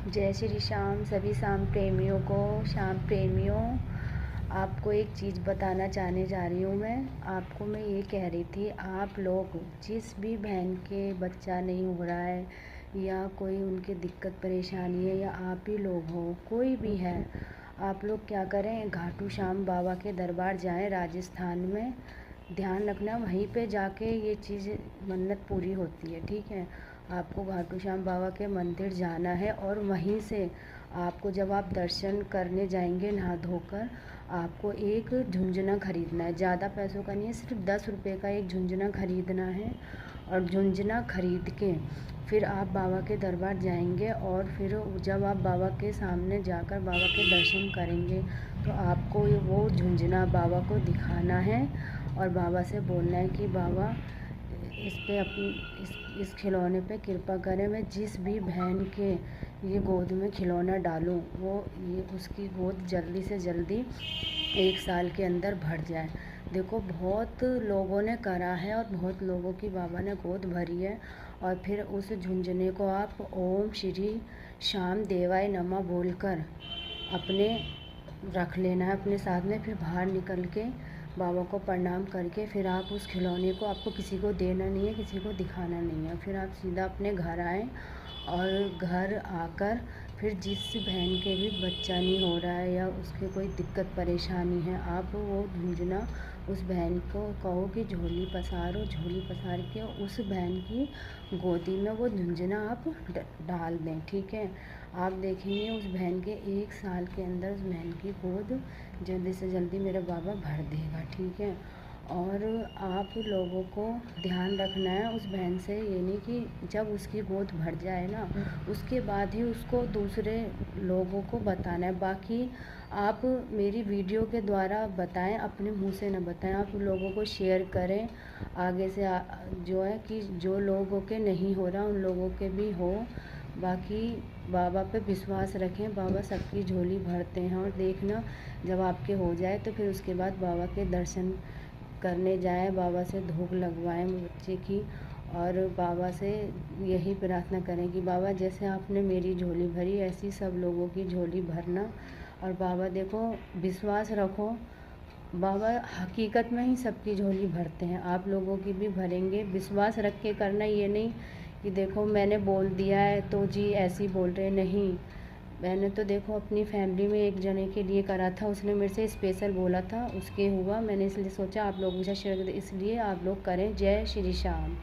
जय श्री श्याम सभी शाम प्रेमियों को। शाम प्रेमियों, आपको एक चीज़ बताना चाहने जा रही हूँ। मैं ये कह रही थी, आप लोग जिस भी बहन के बच्चा नहीं हो रहा है या कोई उनकी दिक्कत परेशानी है या आप ही लोग हो, कोई भी है, आप लोग क्या करें, घाटू श्याम बाबा के दरबार जाएं राजस्थान में। ध्यान रखना, वहीं पे जाके ये चीज़ मन्नत पूरी होती है, ठीक है। आपको घाटू श्याम बाबा के मंदिर जाना है और वहीं से आपको, जब आप दर्शन करने जाएंगे नहा धोकर, आपको एक झुंझुना खरीदना है। ज़्यादा पैसों का नहीं है, सिर्फ 10 रुपये का एक झुंझुना खरीदना है। और झुंझुना खरीद के फिर आप बाबा के दरबार जाएंगे और फिर जब आप बाबा के सामने जाकर बाबा के दर्शन करेंगे तो आपको वो झुंझुना बाबा को दिखाना है और बाबा से बोलना है कि बाबा इस पे अपनी इस खिलौने पे कृपा करें। मैं जिस भी बहन के ये गोद में खिलौना डालूं, वो ये उसकी गोद जल्दी से जल्दी 1 साल के अंदर भर जाए। देखो, बहुत लोगों ने करा है और बहुत लोगों की बाबा ने गोद भरी है। और फिर उस झुंझुने को आप ओम श्री श्याम देवाय नमः बोलकर अपने रख लेना है अपने साथ में। फिर बाहर निकल के बाबा को प्रणाम करके फिर आप उस खिलौने को, आपको किसी को देना नहीं है, किसी को दिखाना नहीं है। फिर आप सीधा अपने घर आएँ और घर आकर फिर जिस बहन के भी बच्चा नहीं हो रहा है या उसके कोई दिक्कत परेशानी है, आप वो झुंझुना उस बहन को कहो कि झोली पसारो। झोली पसार के उस बहन की गोदी में वो झुंझुना आप डाल दें, ठीक है। आप देखेंगे उस बहन के 1 साल के अंदर उस बहन की गोद जल्दी से जल्दी मेरा बाबा भर देगा, ठीक है। और आप लोगों को ध्यान रखना है उस बहन से, ये नहीं कि जब उसकी गोद भर जाए ना, उसके बाद ही उसको दूसरे लोगों को बताना है। बाकी आप मेरी वीडियो के द्वारा बताएं, अपने मुंह से न बताएं। आप लोगों को शेयर करें आगे से, जो है कि जो लोगों के नहीं हो रहा उन लोगों के भी हो। बाकी बाबा पे विश्वास रखें, बाबा सबकी झोली भरते हैं। और देखना, जब आपके हो जाए तो फिर उसके बाद बाबा के दर्शन करने जाएं, बाबा से धूप लगवाएं बच्चे की। और बाबा से यही प्रार्थना करें कि बाबा जैसे आपने मेरी झोली भरी ऐसी सब लोगों की झोली भरना। और बाबा देखो, विश्वास रखो, बाबा हकीकत में ही सबकी झोली भरते हैं, आप लोगों की भी भरेंगे। विश्वास रख के करना, ये नहीं कि देखो मैंने बोल दिया है तो जी ऐसे ही बोल रहे, नहीं। मैंने तो देखो अपनी फैमिली में एक जने के लिए करा था, उसने मेरे से स्पेशल बोला था, उसके हुआ। मैंने इसलिए सोचा आप लोगों के साथ शेयर कर, इसलिए आप लोग करें। जय श्री श्याम।